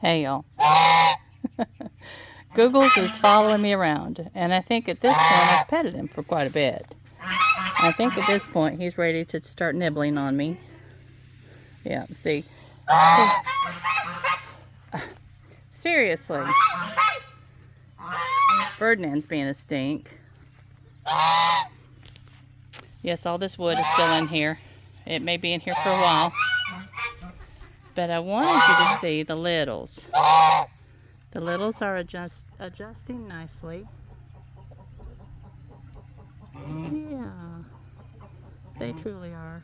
Hey, y'all. Googles is following me around, and I think at this point I've petted him for quite a bit. I think at this point he's ready to start nibbling on me. Yeah, see. Seriously. Ferdinand's being a stink. Yes, all this wood is still in here. It may be in here for a while. But I wanted you to see the littles. The littles are adjusting nicely. Yeah, they truly are.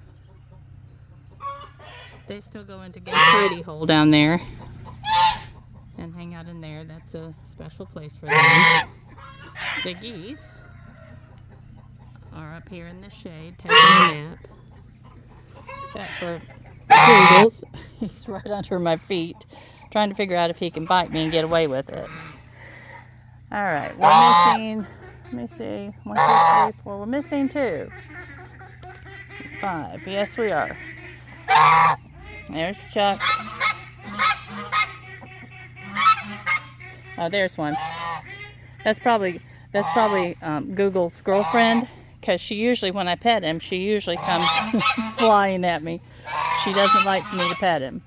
They still go into Get Pretty hole down there and hang out in there. That's a special place for them. The geese are up here in the shade taking a nap. Except for Googles. He's right under my feet, trying to figure out if he can bite me and get away with it. Alright, we're missing, let me see, 1, 2, 3, 4, we're missing 2. 5, yes we are. There's Chuck. Oh, there's one. That's probably Google's girlfriend, because she usually, when I pet him, she usually comes flying at me. She doesn't like for me to pet him.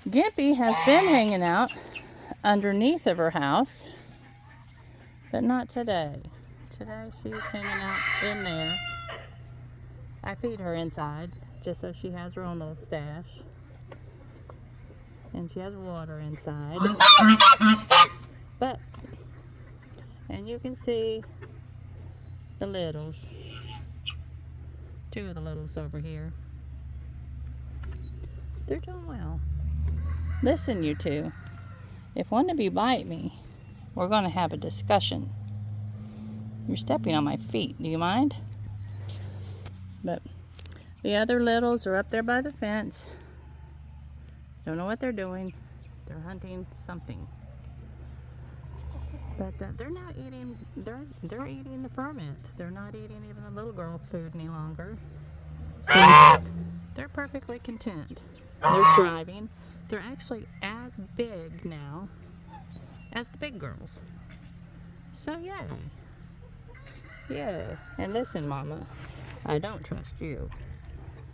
Gimpy has been hanging out underneath of her house, but not today. Today she's hanging out in there. I feed her inside just so she has her own little stash. And she has water inside. But, and you can see the littles. 2 of the littles over here. They're doing well. Listen, you two. If one of you bite me, we're going to have a discussion. You're stepping on my feet. Do you mind? But the other littles are up there by the fence. Don't know what they're doing. They're hunting something. But they're not eating. They're eating the ferment. They're not eating even the little girl food any longer. So they're perfectly content. They're thriving. They're actually as big now as the big girls. So yay. Yeah. And listen, Mama, I don't trust you,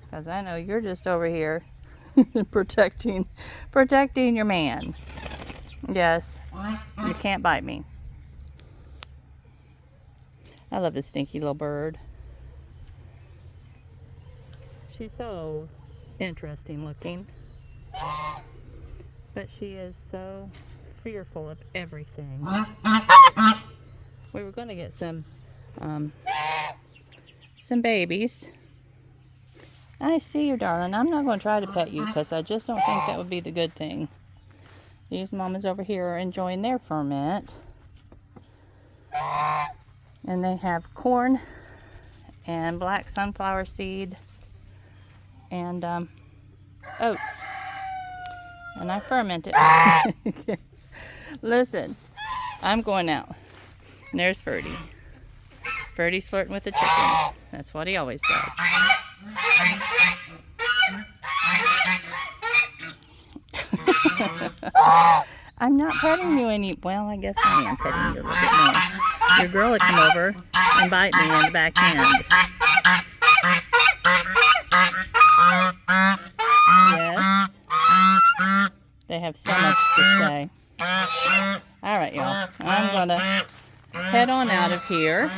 because I know you're just over here protecting your man. Yes, you can't bite me. I love this stinky little bird. She's so interesting looking, but she is so fearful of everything. We were going to get some babies. I see you, darling. I'm not going to try to pet you because I just don't think that would be the good thing. These mamas over here are enjoying their ferment. And they have corn and black sunflower seed and oats. And I ferment it. Listen, I'm going out. And there's Ferdy. Ferdy's flirting with the chickens. That's what he always does. I'm not petting you any. Well, I guess I am petting you a little bit more. Your girl would come over and bite me in the back end. Yes. They have so much to say. All right, y'all. I'm going to head on out of here.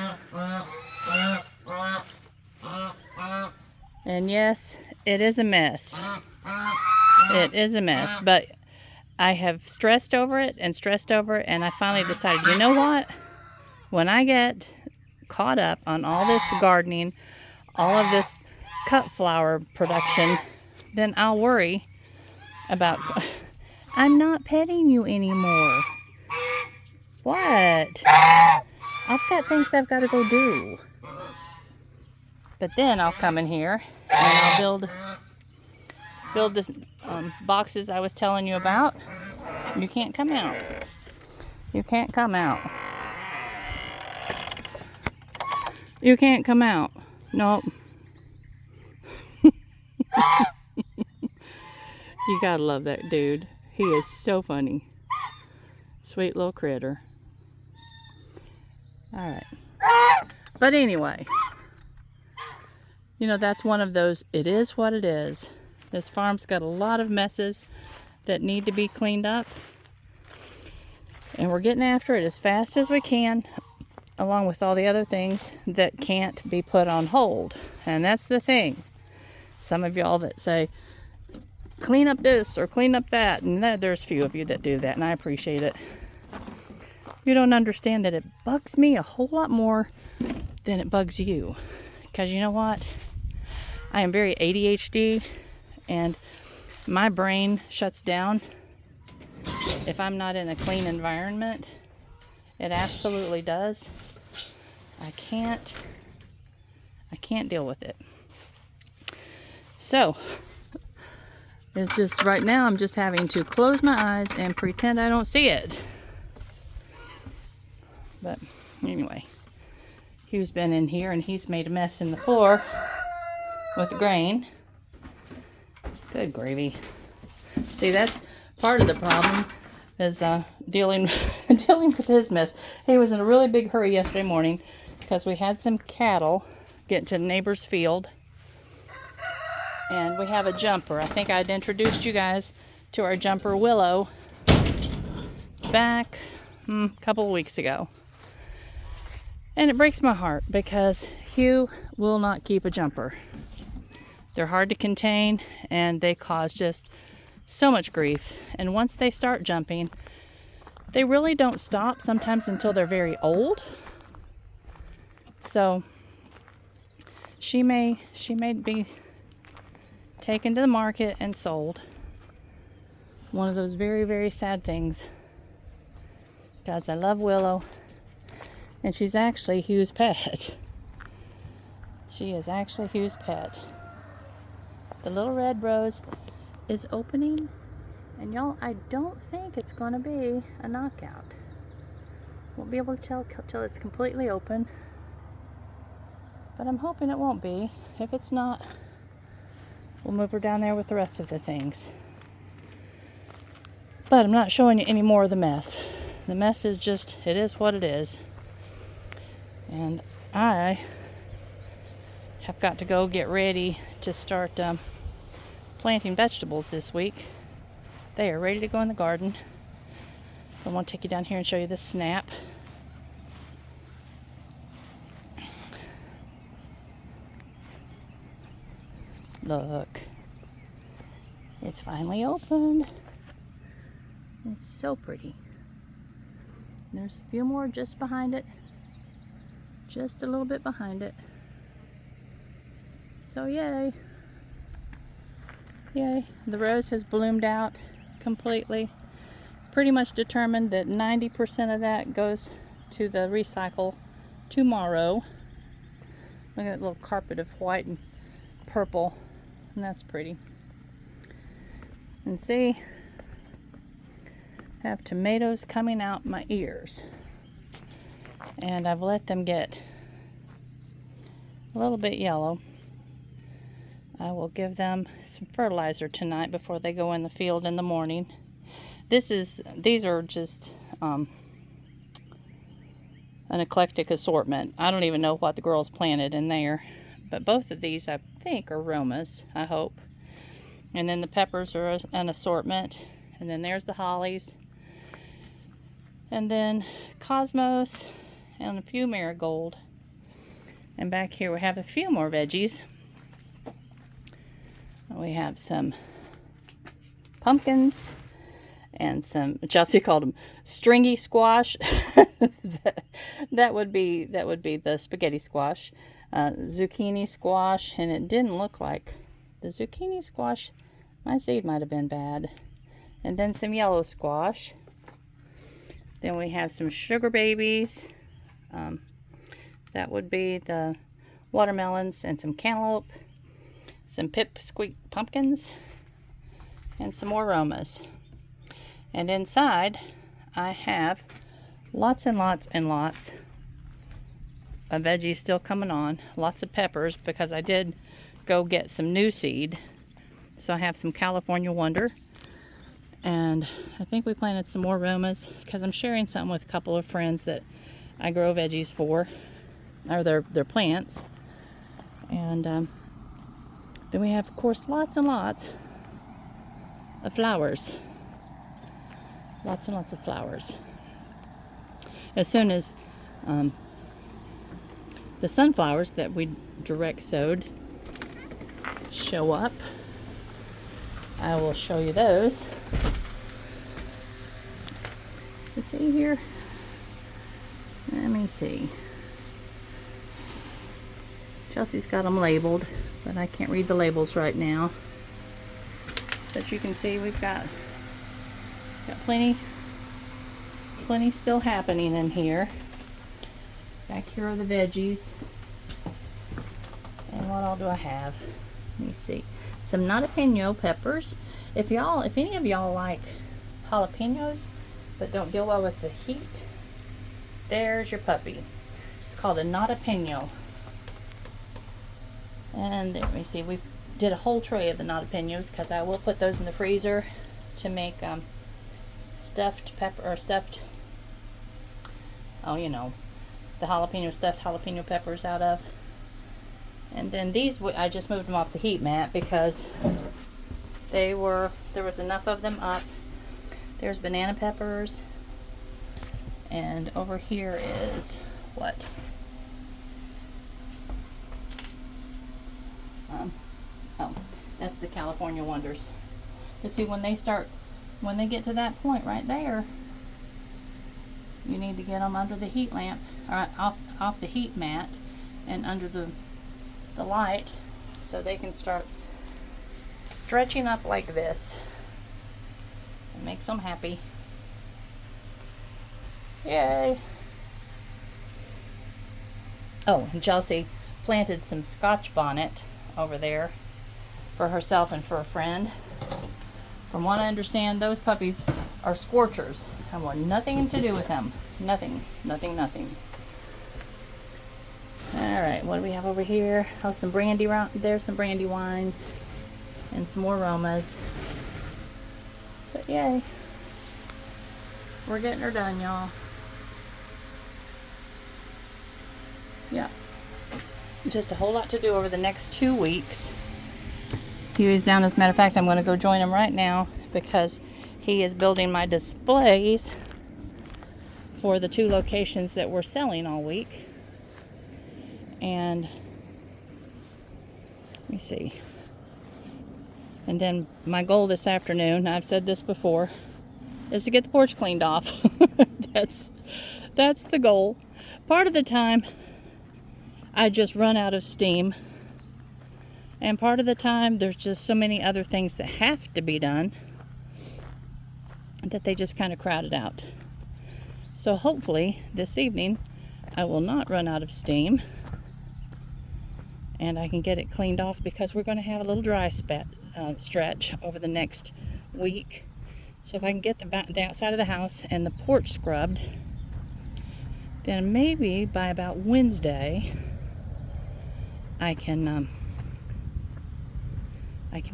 And yes, it is a mess. It is a mess, but I have stressed over it, and I finally decided, you know what? When I get caught up on all this gardening, all of this cut flower production, then I'll worry about... I'm not petting you anymore. What? I've got things I've got to go do. But then I'll come in here and I'll build this boxes I was telling you about. You can't come out. You can't come out. You can't come out. Nope. You gotta love that dude. He is so funny. Sweet little critter. Alright. But anyway, you know, that's one of those, it is what it is. This farm's got a lot of messes that need to be cleaned up. And we're getting after it as fast as we can, along with all the other things that can't be put on hold. And that's the thing. Some of y'all that say, clean up this or clean up that, and there's a few of you that do that, and I appreciate it. You don't understand that it bugs me a whole lot more than it bugs you. Because you know what? I am very ADHD, and my brain shuts down if I'm not in a clean environment. It absolutely does. I can't deal with it. So it's just right now I'm just having to close my eyes and pretend I don't see it. But anyway, Hugh's been in here and he's made a mess in the floor with the grain. Good gravy. See, that's part of the problem, is dealing with his mess. He was in a really big hurry yesterday morning because we had some cattle get to the neighbor's field, and we have a jumper. I think I'd introduced you guys to our jumper Willow back a couple of weeks ago, and it breaks my heart because Hugh will not keep a jumper. They're hard to contain and they cause just so much grief. And once they start jumping, they really don't stop sometimes until they're very old. So she may be taken to the market and sold. One of those very, very sad things. Because I love Willow, and she's actually Hugh's pet. She is actually Hugh's pet. The little red rose is opening, and y'all, I don't think it's going to be a knockout. Won't be able to tell till it's completely open, but I'm hoping it won't be. If it's not, we'll move her down there with the rest of the things. But I'm not showing you any more of the mess. The mess is just, it is what it is. And I have got to go get ready to start planting vegetables this week. They are ready to go in the garden. I want to take you down here and show you this snap. Look, it's finally open. It's so pretty. And there's a few more just behind it, just a little bit behind it. So yay. Yay. The rose has bloomed out completely. Pretty much determined that 90% of that goes to the recycle tomorrow. Look at that little carpet of white and purple. And that's pretty. And see, I have tomatoes coming out my ears. And I've let them get a little bit yellow. I will give them some fertilizer tonight before they go in the field in the morning. These are just an eclectic assortment. I don't even know what the girls planted in there. But both of these, I think, are Romas, I hope. And then the peppers are an assortment. And then there's the hollies. And then cosmos and a few marigold. And back here we have a few more veggies. We have some pumpkins and some, Chelsea called them stringy squash. that would be the spaghetti squash. Zucchini squash, and it didn't look like the zucchini squash. My seed might have been bad. And then some yellow squash. Then we have some sugar babies. That would be the watermelons and some cantaloupe. Some pipsqueak pumpkins, and some more Romas. And inside, I have lots and lots and lots of veggies still coming on. Lots of peppers, because I did go get some new seed So I have some California Wonder. And I think we planted some more Romas because I'm sharing some with a couple of friends that I grow veggies for, or their plants. And then we have, of course, lots and lots of flowers. Lots and lots of flowers. As soon as the sunflowers that we direct sowed show up, I will show you those. Let's see here. Let me see. Chelsea's got them labeled, but I can't read the labels right now. But you can see we've got plenty still happening in here. Back here are the veggies. And what all do I have? Let me see. Some jalapeno peppers. If any of y'all like jalapenos but don't deal well with the heat, there's your puppy. It's called a jalapeno. And let me see, we did a whole tray of the jalapenios because I will put those in the freezer to make stuffed pepper, or stuffed, oh, you know, the stuffed jalapeno peppers out of. And then these, I just moved them off the heat mat because there was enough of them up. There's banana peppers, and over here is what? Oh, that's the California Wonders. You see, when they get to that point right there, you need to get them under the heat lamp, or off the heat mat, and under the light, so they can start stretching up like this. It makes them happy. Yay! Oh, and Chelsea planted some Scotch bonnet over there for herself and for a friend. From what I understand, those puppies are scorchers. I want nothing to do with them. Nothing. Alright, what do we have over here? Oh, some brandy. There's some brandy wine. And some more Romas. But yay. We're getting her done, y'all. Yeah. Just a whole lot to do over the next 2 weeks. Huey's down. As a matter of fact, I'm going to go join him right now because he is building my displays for the 2 locations that we're selling all week. And let me see. And then my goal this afternoon, I've said this before, is to get the porch cleaned off. That's the goal. Part of the time, I just run out of steam. And part of the time, there's just so many other things that have to be done that they just kind of crowd it out. So hopefully, this evening, I will not run out of steam. And I can get it cleaned off because we're going to have a little dry stretch over the next week. So if I can get the outside of the house and the porch scrubbed, then maybe by about Wednesday I can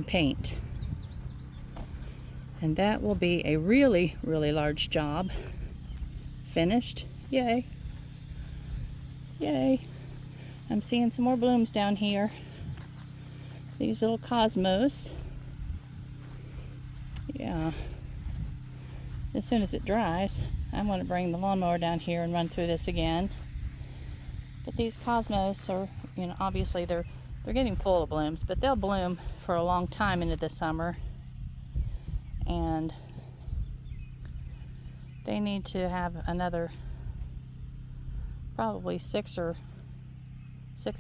paint. And that will be a really, really large job. Finished. Yay. Yay. I'm seeing some more blooms down here. These little cosmos. Yeah. As soon as it dries, I'm going to bring the lawnmower down here and run through this again. But these cosmos are, you know, obviously they're getting full of blooms, but they'll bloom for a long time into the summer. And they need to have another probably 6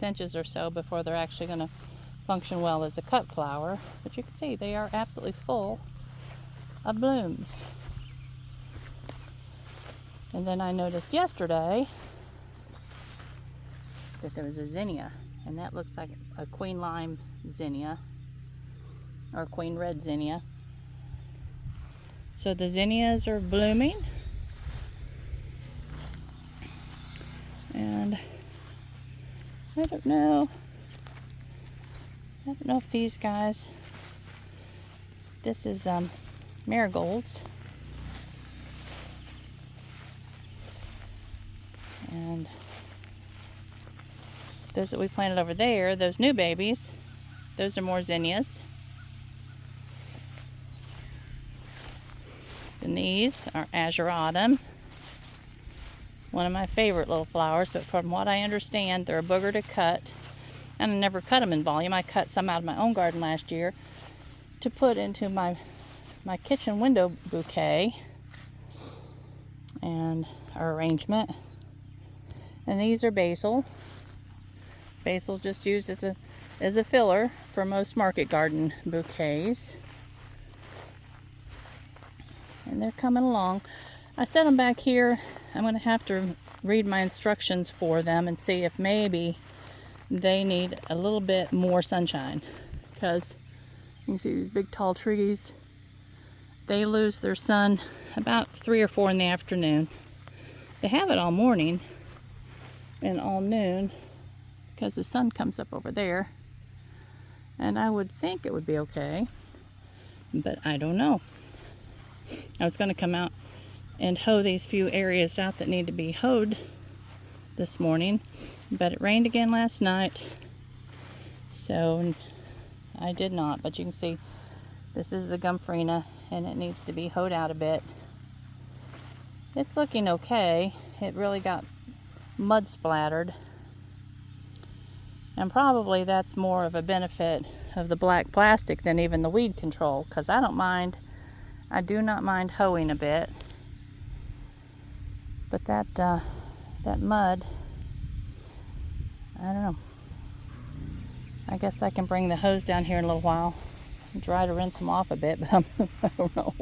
inches or so before they're actually going to function well as a cut flower. But you can see they are absolutely full of blooms. And then I noticed yesterday that there was a zinnia, and that looks like a queen lime zinnia or queen red zinnia. So the zinnias are blooming, and I don't know if these guys This is marigolds. And those that we planted over there, those new babies, those are more zinnias. And these are azure autumn. One of my favorite little flowers, but from what I understand, they're a booger to cut. And I never cut them in volume. I cut some out of my own garden last year to put into my kitchen window bouquet and our arrangement. And these are basil. Basil just used as a filler for most market garden bouquets. And they're coming along. I set them back here. I'm going to have to read my instructions for them and see if maybe they need a little bit more sunshine. Because you can see these big tall trees, they lose their sun about 3 or 4 in the afternoon. They have it all morning and all noon because the sun comes up over there. And I would think it would be okay, but I don't know. I was going to come out and hoe these few areas out that need to be hoed this morning, but it rained again last night, so I did not. But you can see this is the Gomphrena, and it needs to be hoed out a bit. It's looking okay. It really got mud splattered, and probably that's more of a benefit of the black plastic than even the weed control, because I do not mind hoeing a bit. But that mud, I don't know. I guess I can bring the hose down here in a little while and try to rinse them off a bit, but I don't know.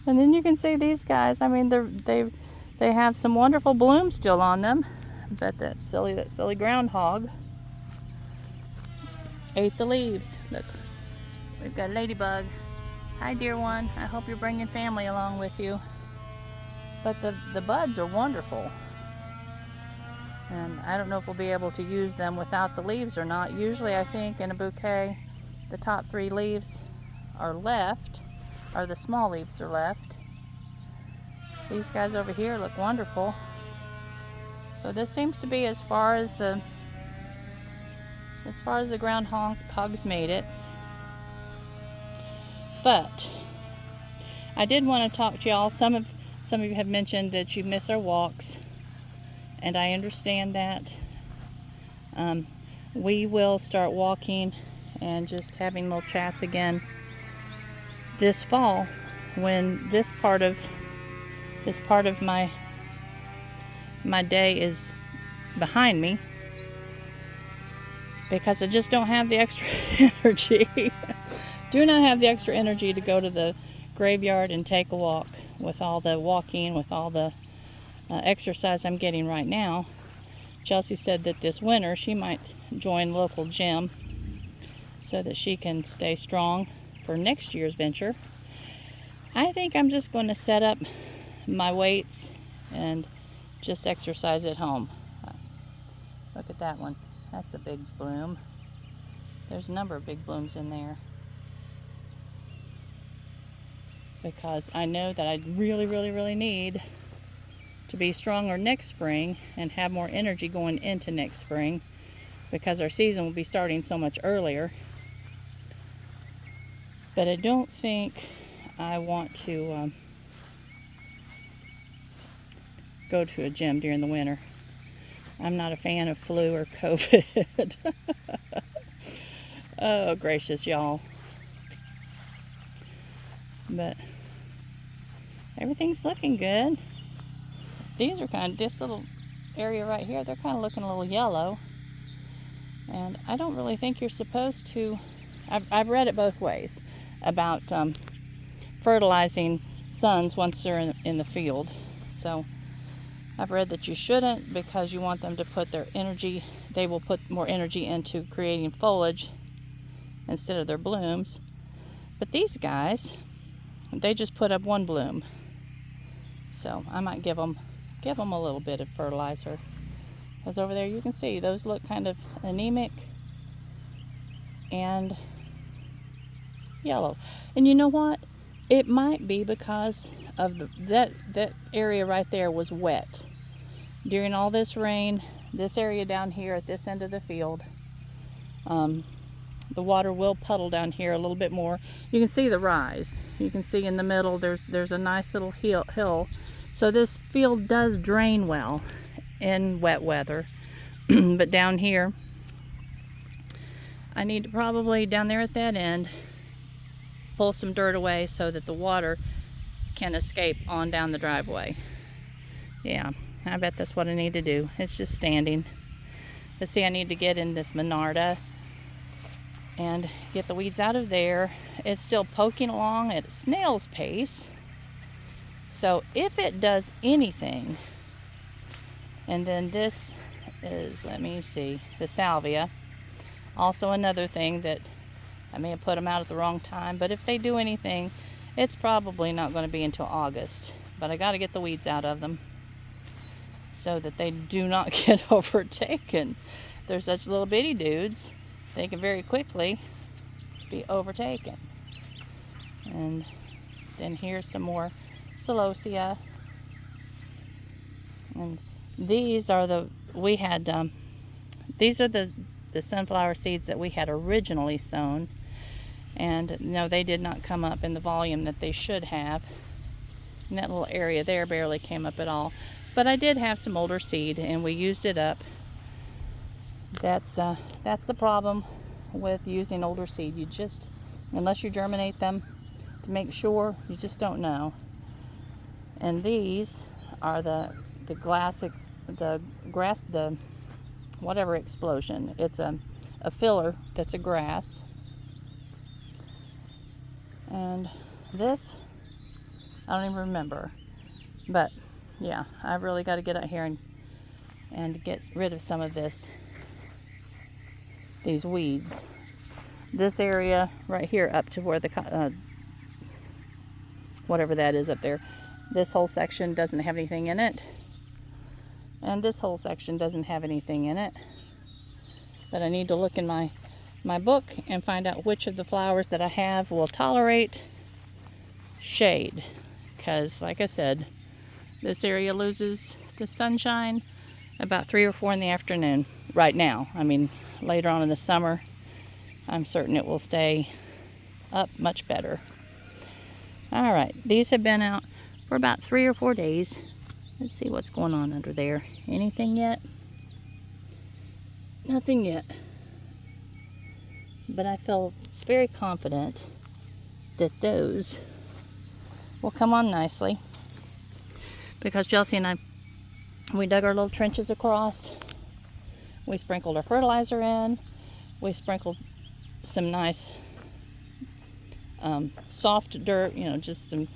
And then you can see these guys. I mean, they have some wonderful bloom still on them, but that silly groundhog ate the leaves. Look, we've got a ladybug. Hi, dear one. I hope you're bringing family along with you. But the buds are wonderful. And I don't know if we'll be able to use them without the leaves or not. Usually I think in a bouquet, the top 3 leaves are left, or the small leaves are left. These guys over here look wonderful. So this seems to be as far as the groundhogs made it. But I did want to talk to y'all. Some of you have mentioned that you miss our walks, and I understand that. We will start walking and just having little chats again this fall when this part of my day is behind me, because I just don't have the extra energy. Do not have the extra energy to go to the graveyard and take a walk with all the walking, with all the exercise I'm getting right now. Chelsea said that this winter she might join local gym so that she can stay strong for next year's venture. I think I'm just going to set up my weights and just exercise at home. Look at that one. That's a big bloom. There's a number of big blooms in there. Because I know that I really need to be stronger next spring and have more energy going into next spring, because our season will be starting so much earlier. But I don't think I want to go to a gym during the winter. I'm not a fan of flu or COVID. Oh, gracious, y'all. But everything's looking good. These are this little area right here, they're kind of looking a little yellow. And I don't really think you're supposed to, I've read it both ways about fertilizing suns once they're in the field. So I've read that you shouldn't, because you want them to put their energy, they will put more energy into creating foliage instead of their blooms. But these guys, they just put up one bloom. So I might give them a little bit of fertilizer. Because over there you can see those look kind of anemic and yellow. And you know what? It might be because of that area right there was wet. During all this rain, this area down here at this end of the field, the water will puddle down here a little bit more. You can see the rise. You can see in the middle there's a nice little hill. So this field does drain well in wet weather. But down here, I need to probably, down there at that end, pull some dirt away so that the water can escape on down the driveway. Yeah, I bet that's what I need to do. It's just standing. But see, I need to get in this Monarda and get the weeds out of there. It's still poking along at a snail's pace. So if it does anything, and then this is, let me see, the salvia. Also another thing that I may have put them out at the wrong time, but if they do anything, it's probably not going to be until August. But I got to get the weeds out of them so that they do not get overtaken. They're such little bitty dudes, they can very quickly be overtaken. And then here's some more celosia. And these are the sunflower seeds that we had originally sown, and no, they did not come up in the volume that they should have. And that little area there barely came up at all. But I did have some older seed and we used it up. That's the problem with using older seed. You just, unless you germinate them to make sure, you just don't know. And these are the whatever explosion. It's a filler that's a grass. And this, I don't even remember. But yeah, I've really got to get out here and get rid of some of these weeds. This area right here up to where the whatever that is up there, this whole section doesn't have anything in it. And this whole section doesn't have anything in it. But I need to look in my book and find out which of the flowers that I have will tolerate shade. Because, like I said, this area loses the sunshine about 3 or 4 in the afternoon right now. I mean, later on in the summer, I'm certain it will stay up much better. All right, these have been out for about 3 or 4 days. Let's see what's going on under there. Anything yet? Nothing yet. But I feel very confident that those will come on nicely. Because Chelsea and I, we dug our little trenches across. We sprinkled our fertilizer in. We sprinkled some nice soft dirt, just some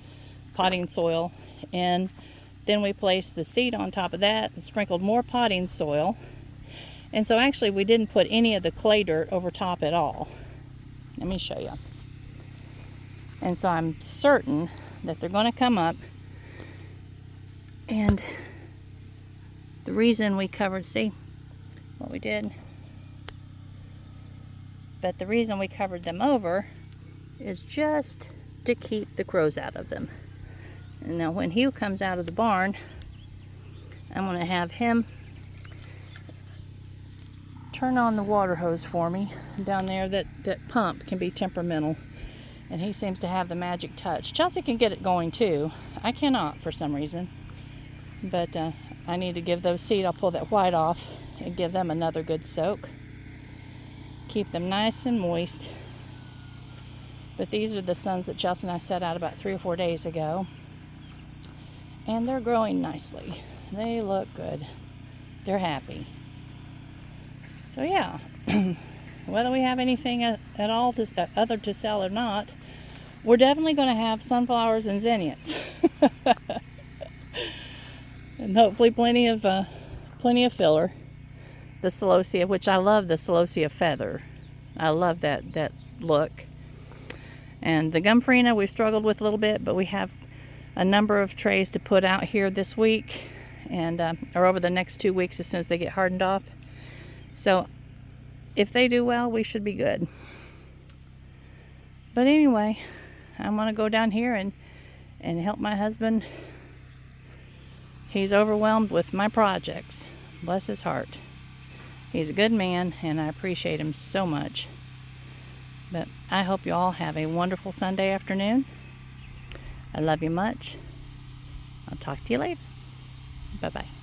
potting soil in. Then we placed the seed on top of that and sprinkled more potting soil. And so actually we didn't put any of the clay dirt over top at all. Let me show you. And so I'm certain that they're going to come up. And the reason we covered, see what we did? But the reason we covered them over is just to keep the crows out of them. And now when Hugh comes out of the barn, I'm going to have him turn on the water hose for me down there. That pump can be temperamental, and he seems to have the magic touch. Chelsea can get it going too. I cannot for some reason. But I need to give those seed, I'll pull that white off and give them another good soak. Keep them nice and moist. But these are the suns that Chelsea and I set out about 3 or 4 days ago. And they're growing nicely. They look good. They're happy. So yeah, whether we have anything at all other to sell or not, we're definitely going to have sunflowers and zinnias. And hopefully plenty of filler. The celosia, which I love the celosia feather. I love that look. And the gumfarina we've struggled with a little bit, but we have a number of trays to put out here this week, and or over the next 2 weeks as soon as they get hardened off. So if they do well, we should be good. But anyway, I'm going to go down here and help my husband. He's overwhelmed with my projects. Bless his heart. He's a good man, and I appreciate him so much. But I hope you all have a wonderful Sunday afternoon. I love you much. I'll talk to you later. Bye-bye.